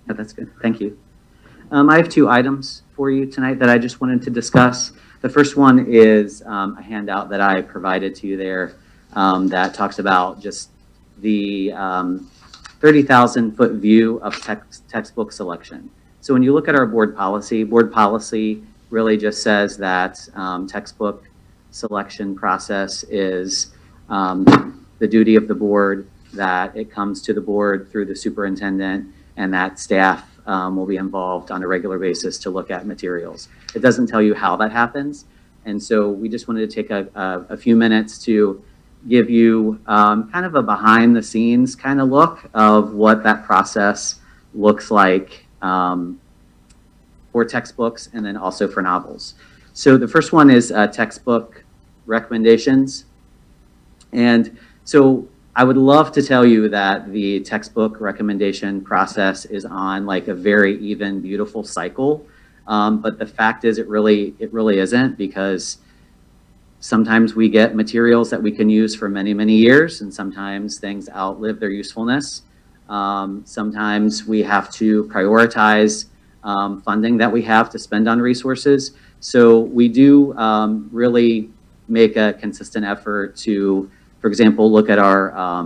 Yeah, that's good. Thank you. I have two items for you tonight that I just wanted to discuss. The first one is a handout that I provided to you there that talks about just the 30,000-foot view of textbook selection. So when you look at our board policy really just says that textbook selection process is the duty of the board, that it comes to the board through the superintendent, and that staff will be involved on a regular basis to look at materials. It doesn't tell you how that happens. And so we just wanted to take a few minutes to give you kind of a behind the scenes kind of look of what that process looks like for textbooks and then also for novels. So the first one is textbook recommendations. And so I would love to tell you that the textbook recommendation process is on like a very even, beautiful cycle. But the fact is it really isn't, because sometimes we get materials that we can use for many, many years, and sometimes things outlive their usefulness. Sometimes we have to prioritize funding that we have to spend on resources. So we do really make a consistent effort to, for example, look at our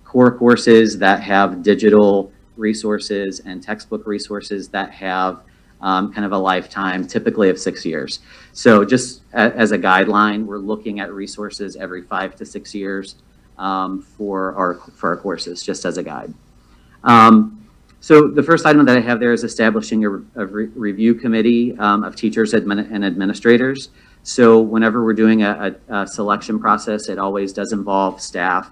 core courses that have digital resources and textbook resources that have kind of a lifetime, typically of 6 years. So just as a guideline, we're looking at resources every 5 to 6 years for our courses, just as a guide. So the first item that I have there is establishing a review committee of teachers and administrators. So whenever we're doing a selection process, it always does involve staff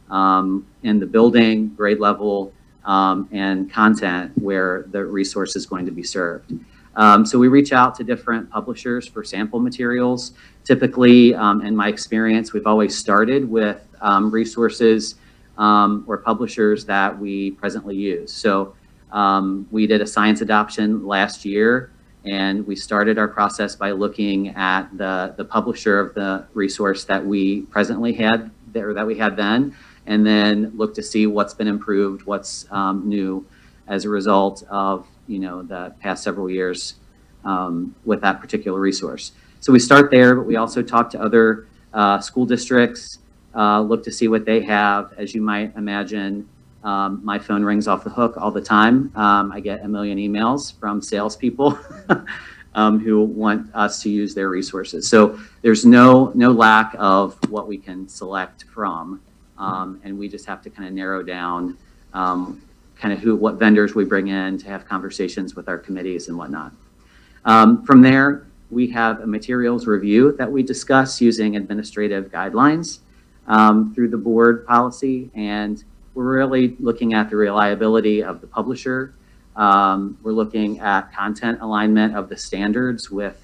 in the building, grade level, and content where the resource is going to be served. So we reach out to different publishers for sample materials. Typically, in my experience, we've always started with resources or publishers that we presently use. So we did a science adoption last year, and we started our process by looking at the publisher of the resource that we presently had there, that we had then, and then look to see what's been improved, what's new as a result of the past several years with that particular resource. So we start there, but we also talk to other school districts, look to see what they have. As you might imagine, my phone rings off the hook all the time. I get a million emails from salespeople who want us to use their resources. So there's no lack of what we can select from, and we just have to kind of narrow down kind of what vendors we bring in to have conversations with our committees and whatnot. From there, we have a materials review that we discuss using administrative guidelines through the board policy, and we're really looking at the reliability of the publisher. We're looking at content alignment of the standards with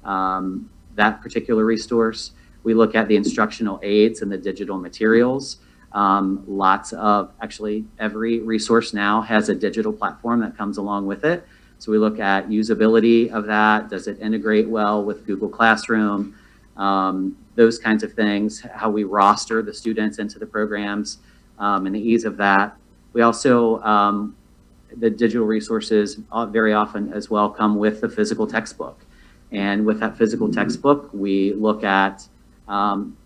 that particular resource. We look at the instructional aids and the digital materials. Actually, every resource now has a digital platform that comes along with it. So we look at usability of that. Does it integrate well with Google Classroom? Those kinds of things, how we roster the students into the programs, and the ease of that. We also, the digital resources very often as well come with the physical textbook. And with that physical textbook, we look at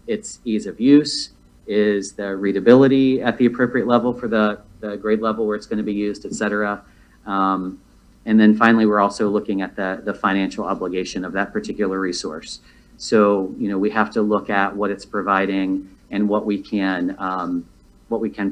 its ease of use, is the readability at the appropriate level for the grade level where it's going to be used, et cetera. And then finally, we're also looking at the financial obligation of that particular resource. So, we have to look at what it's providing and what we can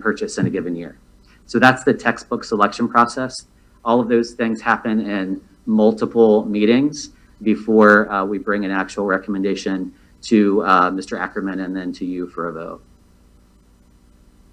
purchase in a given year. So that's the textbook selection process. All of those things happen in multiple meetings before we bring an actual recommendation to Mr. Ackerman and then to you for a vote.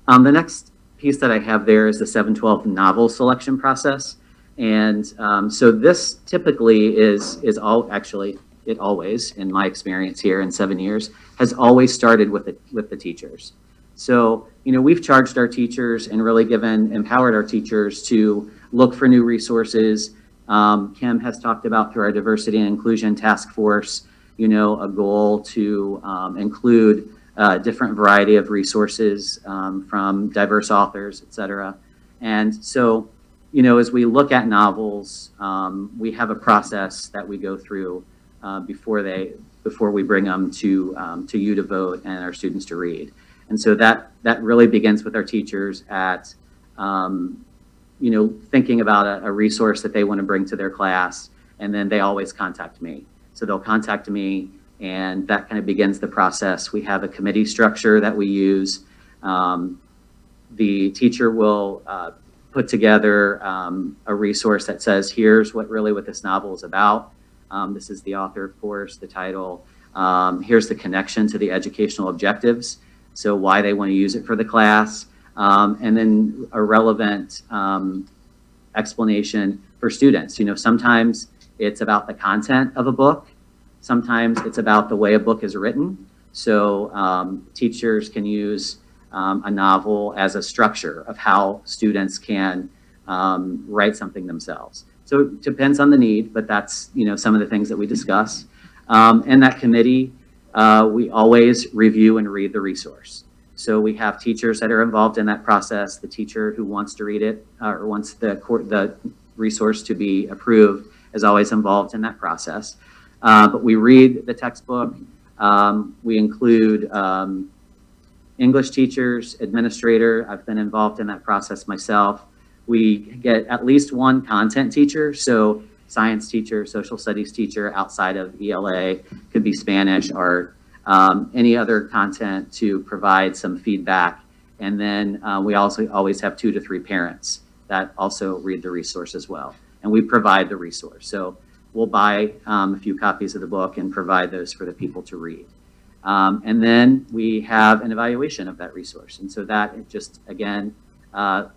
The next piece that I have there is the 712 novel selection process. And so this typically is it always, in my experience here in 7 years, has always started with the teachers. So, we've charged our teachers and really empowered our teachers to look for new resources. Kim has talked about through our diversity and inclusion task force, a goal to include a different variety of resources from diverse authors, et cetera. And so as we look at novels, we have a process that we go through before we bring them to you to vote and our students to read. And so that really begins with our teachers at thinking about a resource that they want to bring to their class, and then they always contact me. So they'll contact me, and that kind of begins the process. We have a committee structure that we use. The teacher will put together a resource that says, here's what this novel is about. This is the author, of course, the title. Here's the connection to the educational objectives, so why they want to use it for the class, and then a relevant explanation for students. Sometimes it's about the content of a book. Sometimes it's about the way a book is written. So teachers can use a novel as a structure of how students can write something themselves. So it depends on the need, but that's some of the things that we discuss. And that committee, we always review and read the resource. So we have teachers that are involved in that process. The teacher who wants to read it or wants the resource to be approved is always involved in that process. But we read the textbook. We include English teachers, administrator. I've been involved in that process myself. We get at least one content teacher, so science teacher, social studies teacher outside of ELA, could be Spanish, art, any other content to provide some feedback. And then we also always have 2 to 3 parents that also read the resource as well. And we provide the resource. So we'll buy a few copies of the book and provide those for the people to read. And then we have an evaluation of that resource. And so that it just, again,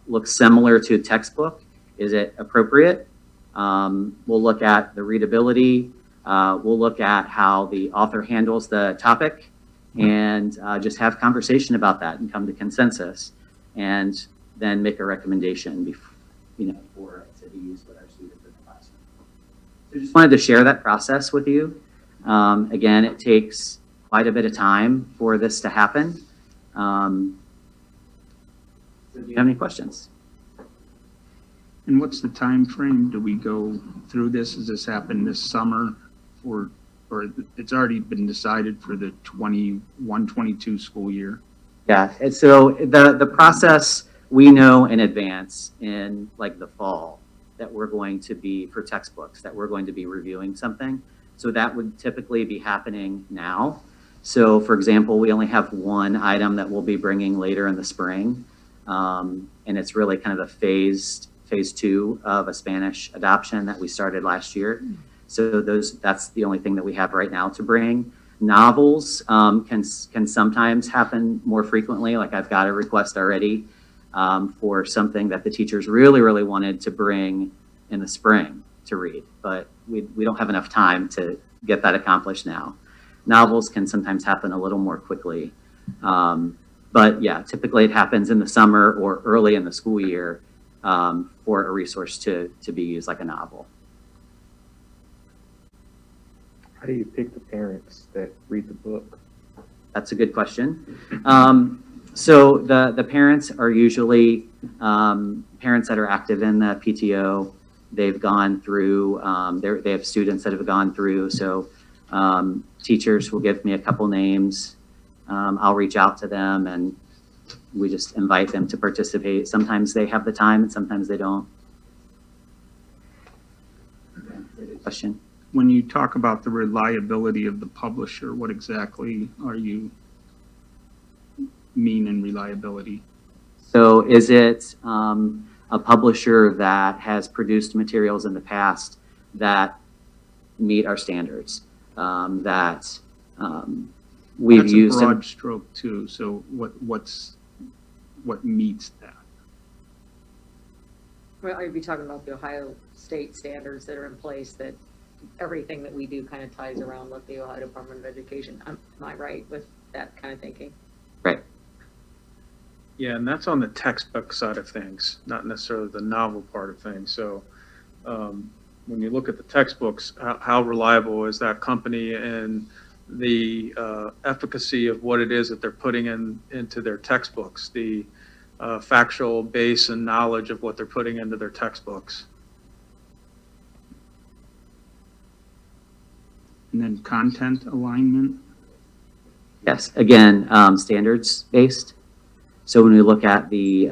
looks similar to a textbook. Is it appropriate? We'll look at the readability. We'll look at how the author handles the topic, and just have conversation about that and come to consensus, and then make a recommendation for it to be used with our students in the classroom. So just wanted to share that process with you. Again, it takes quite a bit of time for this to happen. So do you have any questions? And what's the time frame? Do we go through this? Does this happen this summer, or it's already been decided for the 21-22 school year? Yeah, and so the process, we know in advance in like the fall that we're going to be, for textbooks, that we're going to be reviewing something. So that would typically be happening now. So for example, we only have one item that we'll be bringing later in the spring. And it's really kind of a phase 2 of a Spanish adoption that we started last year. So that's the only thing that we have right now to bring. Novels can sometimes happen more frequently. Like I've got a request already for something that the teachers really, really wanted to bring in the spring to read, but we don't have enough time to get that accomplished now. Novels can sometimes happen a little more quickly. But yeah, typically it happens in the summer or early in the school year for a resource to be used like a novel. How do you pick the parents that read the book? That's a good question. So the parents are usually parents that are active in the PTO. They've gone through, they have students that have gone through. So teachers will give me a couple names. I'll reach out to them and we just invite them to participate. Sometimes they have the time and sometimes they don't. Question? When you talk about the reliability of the publisher, what exactly are you mean in reliability? So is it a publisher that has produced materials in the past that meet our standards, that we've That's used? a broad stroke too. So what meets that? Well, I'd be talking about the Ohio state standards that are in place, that everything that we do kind of ties around with the Ohio Department of Education. Am I right with that kind of thinking? Right. Yeah, and that's on the textbook side of things, not necessarily the novel part of things. So when you look at the textbooks, how reliable is that company and the efficacy of what it is that they're putting into their textbooks, the factual base and knowledge of what they're putting into their textbooks. And then content alignment. Yes, again, standards-based. So when we look at the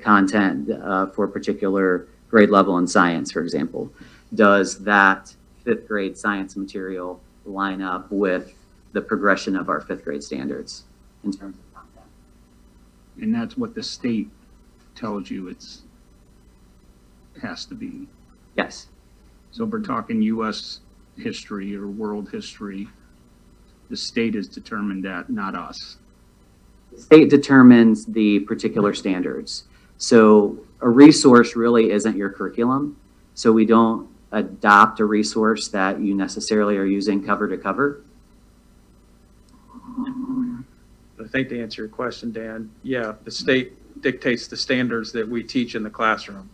content for a particular grade level in science, for example, does that fifth grade science material line up with the progression of our fifth grade standards in terms of content? And that's what the state tells you it has to be. Yes, So if we're talking US history or world history, the state has determined that, not us. the state determines the particular standards. So a resource really isn't your curriculum. So we don't adopt a resource that you necessarily are using cover to cover. I think to answer your question, Dan, yeah, the state dictates the standards that we teach in the classroom.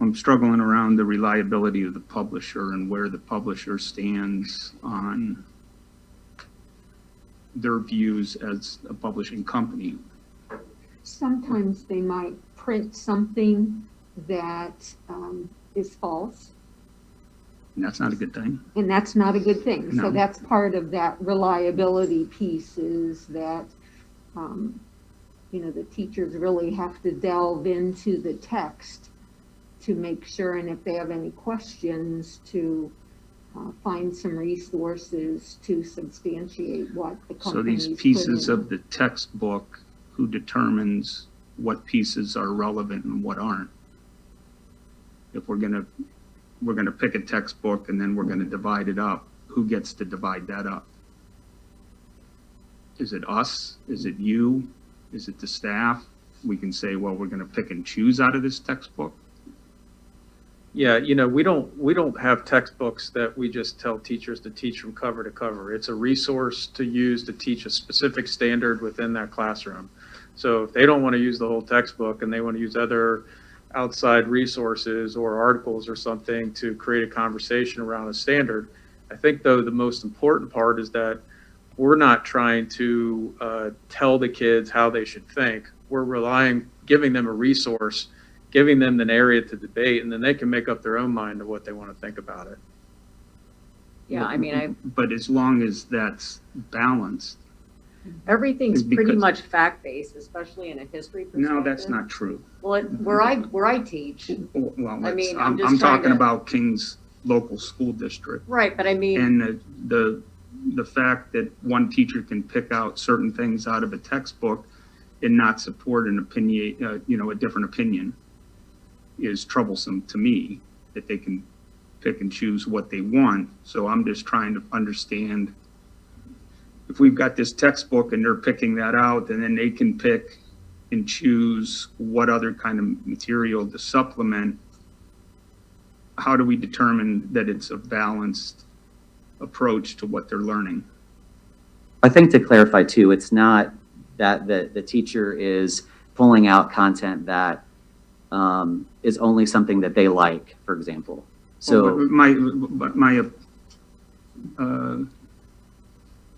I'm struggling around the reliability of the publisher and where the publisher stands on their views as a publishing company. Sometimes they might print something that is false, And that's not a good thing. and that's not a good thing. No. So that's part of that reliability piece, is that, the teachers really have to delve into the text to make sure, and if they have any questions, to find some resources to substantiate what the So company's these put pieces in. of the textbook, who determines what pieces are relevant and what aren't? If we're gonna pick a textbook and then we're gonna divide it up, who gets to divide that up? Is it us? Is it you? Is it the staff? We can say, well, we're gonna pick and choose out of this textbook. Yeah, we don't have textbooks that we just tell teachers to teach from cover to cover. It's a resource to use to teach a specific standard within that classroom. So if they don't want to use the whole textbook and they want to use other outside resources or articles or something to create a conversation around a standard, I think though the most important part is that we're not trying to tell the kids how they should think. We're giving them a resource, giving them an area to debate, and then they can make up their own mind of what they want to think about it. Yeah, I mean, But as long as that's balanced. everything's pretty Because- much fact-based, especially in a history perspective. No, that's not true. Well, where I teach, Well, I mean, I'm just trying talking to- about King's local school district. right, but I mean, And the fact that one teacher can pick out certain things out of a textbook and not support an opinion, a different opinion, is troublesome to me, that they can pick and choose what they want. So I'm just trying to understand, if we've got this textbook and they're picking that out, and then they can pick and choose what other kind of material to supplement, how do we determine that it's a balanced approach to what they're learning? I think to clarify too, it's not that the teacher is pulling out content that is only something that they like, for example. So My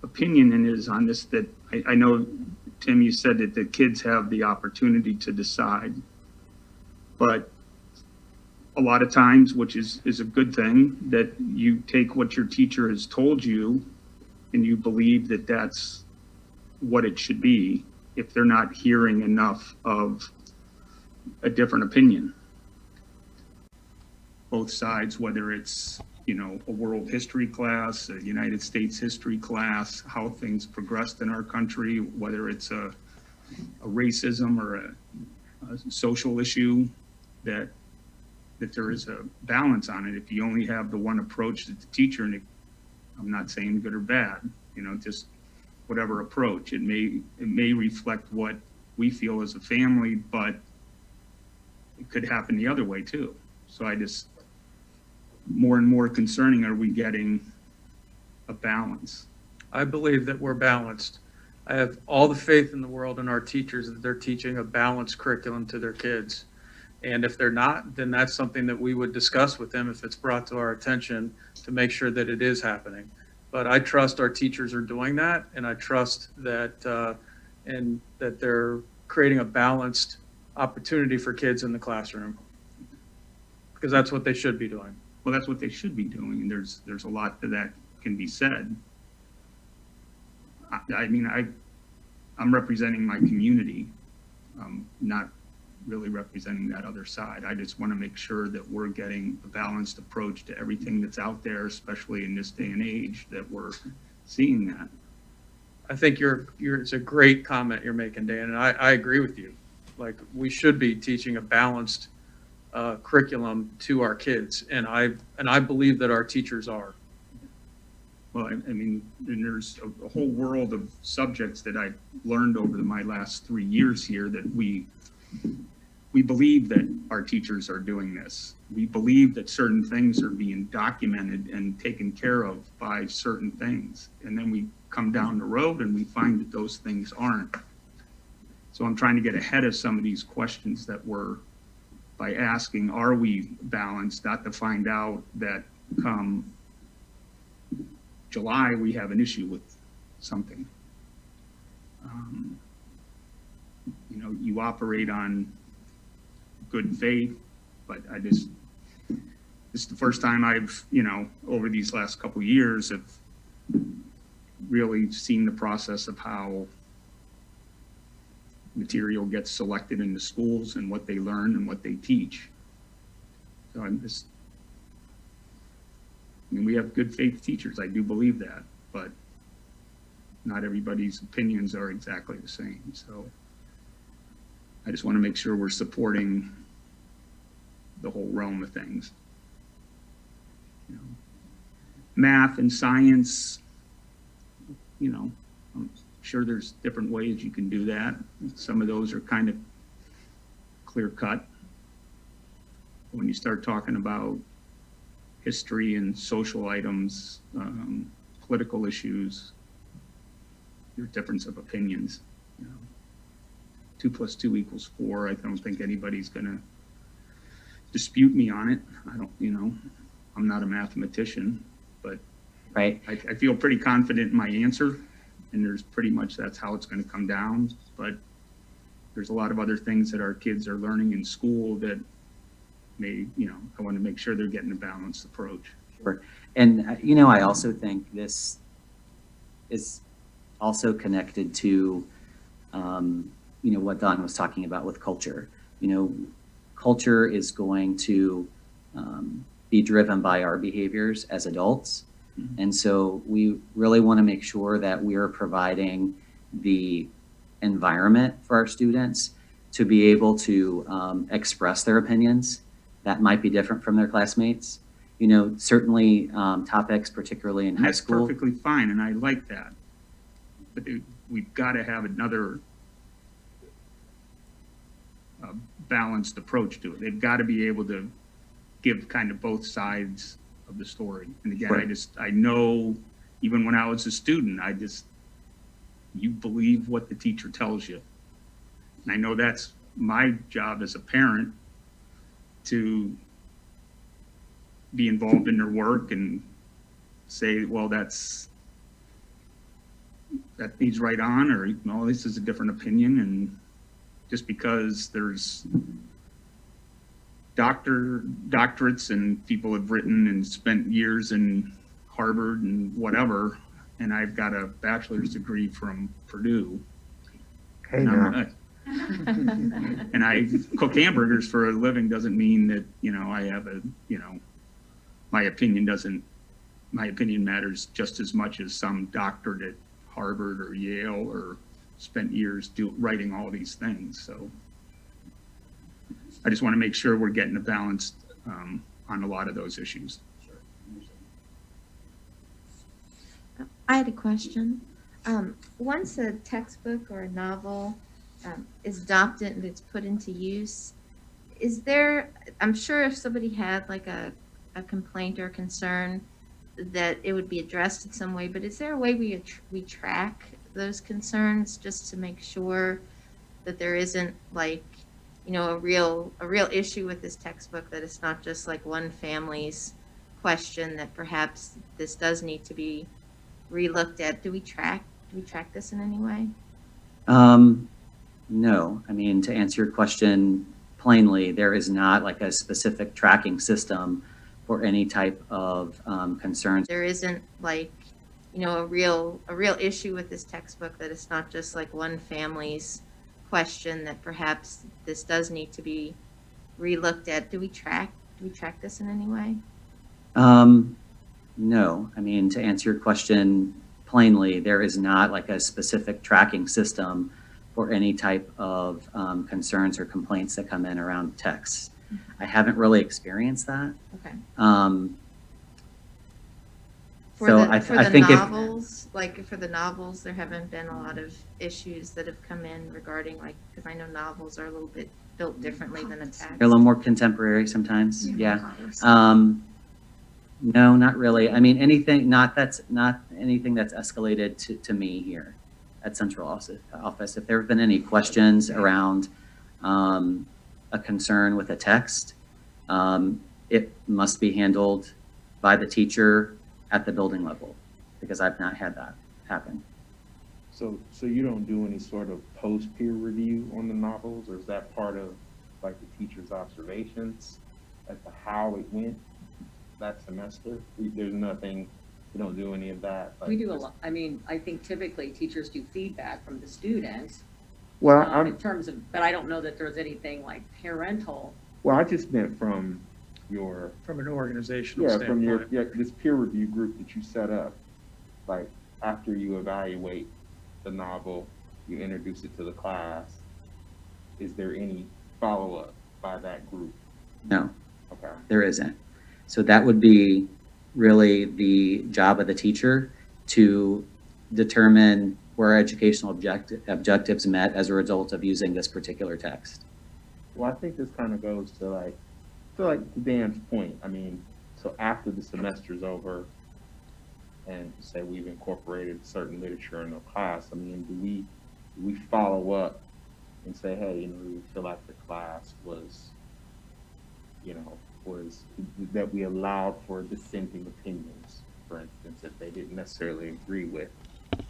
opinion is on this, that I know, Tim, you said that the kids have the opportunity to decide, but a lot of times, which is a good thing, that you take what your teacher has told you and you believe that that's what it should be, if they're not hearing enough of a different opinion. Both sides, whether it's, a world history class, a United States history class, how things progressed in our country, whether it's a racism or a social issue, that there is a balance on it. If you only have the one approach that the teacher, and I'm not saying good or bad, just whatever approach, it may reflect what we feel as a family, but it could happen the other way too. So more and more concerning, are we getting a balance? I believe that we're balanced. I have all the faith in the world in our teachers that they're teaching a balanced curriculum to their kids. And if they're not, then that's something that we would discuss with them if it's brought to our attention, to make sure that it is happening. But I trust our teachers are doing that, and I trust that and that they're creating a balanced opportunity for kids in the classroom. Because that's what they should be doing. Well, that's what they should be doing, and there's a lot that can be said. I mean, I'm representing my community, not really representing that other side. I just want to make sure that we're getting a balanced approach to everything that's out there, especially in this day and age, that we're seeing that. I think it's a great comment you're making, Dan, and I agree with you. Like, we should be teaching a balanced curriculum to our kids, and I believe that our teachers are. Well, I mean, and there's a whole world of subjects that I've learned over my last 3 years here that we believe that our teachers are doing this. We believe that certain things are being documented and taken care of by certain things. And then we come down the road and we find that those things aren't. So I'm trying to get ahead of some of these questions that were by asking, are we balanced? Not to find out that come July, we have an issue with something. You know, you operate on good faith, but this is the first time I've, you know, over these last couple of years have really seen the process of how material gets selected in the schools and what they learn and what they teach. So I mean, we have good faith teachers, I do believe that, but not everybody's opinions are exactly the same. So I just want to make sure we're supporting the whole realm of things. You know, math and science, you know, I'm sure there's different ways you can do that. Some of those are kind of clear cut. When you start talking about history and social items, political issues, there's difference of opinions. You know, 2 + 2 = 4. I don't think anybody's gonna dispute me on it. I don't, you know, I'm not a mathematician, but Right? I feel pretty confident in my answer, and there's pretty much that's how it's gonna come down. But there's a lot of other things that our kids are learning in school that may, you know, I want to make sure they're getting a balanced approach. Sure. And, you know, I also think this is also connected to, you know, what Don was talking about with culture. You know, culture is going to be driven by our behaviors as adults. Mhm. And so we really want to make sure that we are providing the environment for our students to be able to express their opinions that might be different from their classmates. You know, certainly topics, particularly in And high that's school. perfectly fine, and I like that. But we've got to have another balanced approach to it. They've got to be able to give kind of both sides of the story. And again, Right. I know, even when I was a student, you believe what the teacher tells you. And I know that's my job as a parent, to be involved in their work and say, well, that needs right on, or no, this is a different opinion. And just because there's doctorates and people have written and spent years in Harvard and whatever, and I've got a bachelor's degree from Purdue. Hey, And I'm now. not- and I cook hamburgers for a living doesn't mean that, you know, I have a, you know, my opinion matters just as much as some doctorate at Harvard or Yale or spent years writing all these things. So I just want to make sure we're getting a balance on a lot of those issues. I had a question. Once a textbook or a novel is adopted and it's put into use, is there, I'm sure if somebody had like a complaint or concern, that it would be addressed in some way, but is there a way we track those concerns just to make sure that there isn't, like, you know, a real issue with this textbook, that it's not just like one family's question, that perhaps this does need to be relooked at? Do we track this in any way? No, I mean, to answer your question plainly, there is not like a specific tracking system for any type of concerns. There isn't like, a real issue with this textbook, that it's not just like one family's question, that perhaps this does need to be relooked at. Do we track this in any way? No, I mean, to answer your question plainly, there is not like a specific tracking system for any type of concerns or complaints that come in around texts. I haven't really experienced that. Okay. For So the, I for the think if, novels, like for the novels, there haven't been a lot of issues that have come in regarding, like, because I know novels are a little bit built differently than a text. they're a little more contemporary sometimes, yeah. No, not really. I mean, not anything that's escalated to me here at central office. If there have been any questions around a concern with a text, it must be handled by the teacher at the building level, because I've not had that happen. So you don't do any sort of post-peer review on the novels, or is that part of like the teacher's observations as to how it went that semester? There's nothing, you don't do any of that? We do a lot, I mean, I think typically teachers do feedback from the students. Well, In terms of, but I don't know that there's anything like parental. I just meant from your, From an organizational from standpoint. this peer review group that you set up. Like, after you evaluate the novel, you introduce it to the class, is there any follow-up by that group? No, Okay. there isn't. So that would be really the job of the teacher to determine where educational objectives met as a result of using this particular text. Well, I think this kind of goes to to Dan's point. I mean, so after the semester's over and say we've incorporated certain literature in the class, I mean, do we follow up and say, hey, we feel like the class was that we allowed for dissenting opinions, for instance, if they didn't necessarily agree with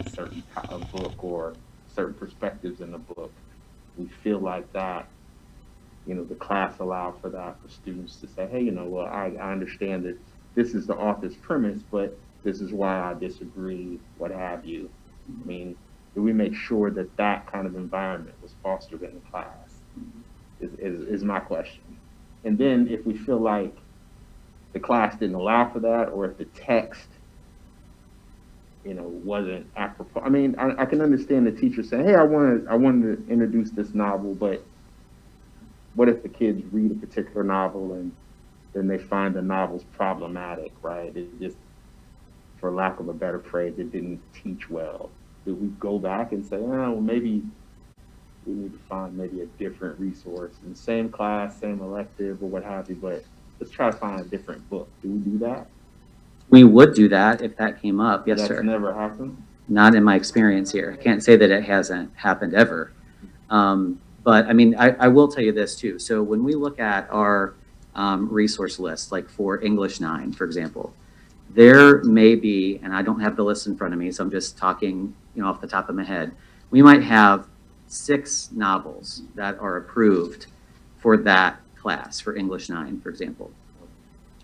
a certain book or certain perspectives in the book. We feel like that, the class allowed for that, for students to say, hey, well, I understand that this is the author's premise, but this is why I disagree, what have you. I mean, do we make sure that that kind of environment was fostered in the class is my question. And then if we feel like the class didn't allow for that, or if the text, wasn't apropos. I mean, I can understand the teacher saying, hey, I wanted to introduce this novel, but what if the kids read a particular novel and then they find the novel's problematic, right? It just, for lack of a better phrase, it didn't teach well. Did we go back and say, oh, well, maybe we need to find maybe a different resource in the same class, same elective, or what have you, but let's try to find a different book. Do we do that? We would do that if that came up, yes, That's sir. never happened? Not in my experience here. I can't say that it hasn't happened ever. But I mean, I will tell you this too. So when we look at our resource list, like for English 9, for example, there may be, and I don't have the list in front of me, so I'm just talking, off the top of my head. We might have 6 novels that are approved for that class, for English 9, for example.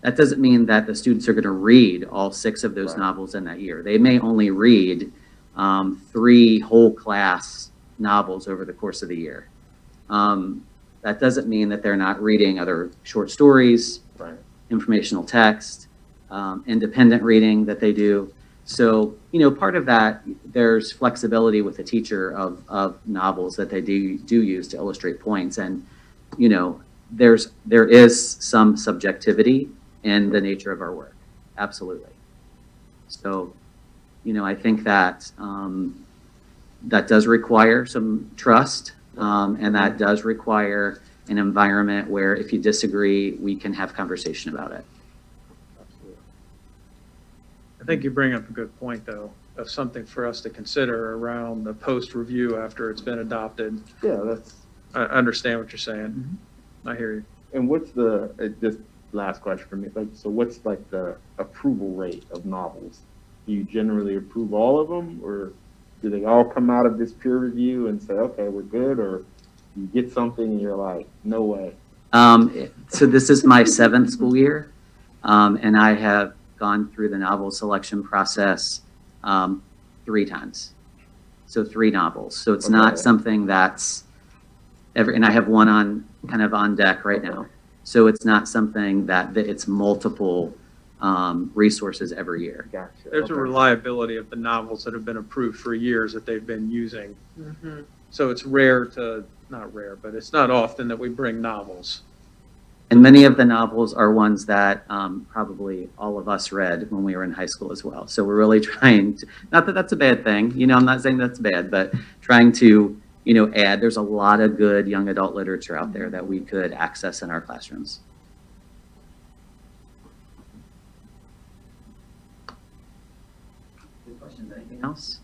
That doesn't mean that the students are going to read all 6 of those Right. novels in that year. They may only read 3 whole class novels over the course of the year. That doesn't mean that they're not reading other short stories, Right. informational text, independent reading that they do. So, part of that, there's flexibility with the teacher of novels that they do use to illustrate points. And, there is some subjectivity in the nature of our work. Absolutely. So, I think that that does require some trust, and that does require an environment where if you disagree, we can have conversation about it. Absolutely. I think you bring up a good point, though, of something for us to consider around the post-review after it's been adopted. Yeah, that's, I understand what you're saying. I hear you. and what's just last question for me, so what's like the approval rate of novels? Do you generally approve all of them, or Do they all come out of this peer review and say, okay, we're good, or you get something and you're like, no way? So this is my 7th school year, and I have gone through the novel selection process 3 times. So 3 novels. So it's not Okay. something that's ever, and I have one kind of on deck right now. So it's not something that it's multiple resources every year. Gotcha. There's a Okay. reliability of the novels that have been approved for years that they've been using. Mhm. So it's not rare, but it's not often that we bring novels. And many of the novels are ones that probably all of us read when we were in high school as well. So we're really trying to, not that that's a bad thing, I'm not saying that's bad, but trying to, add, there's a lot of good young adult literature out there that we could access in our classrooms. Good questions. Anything else?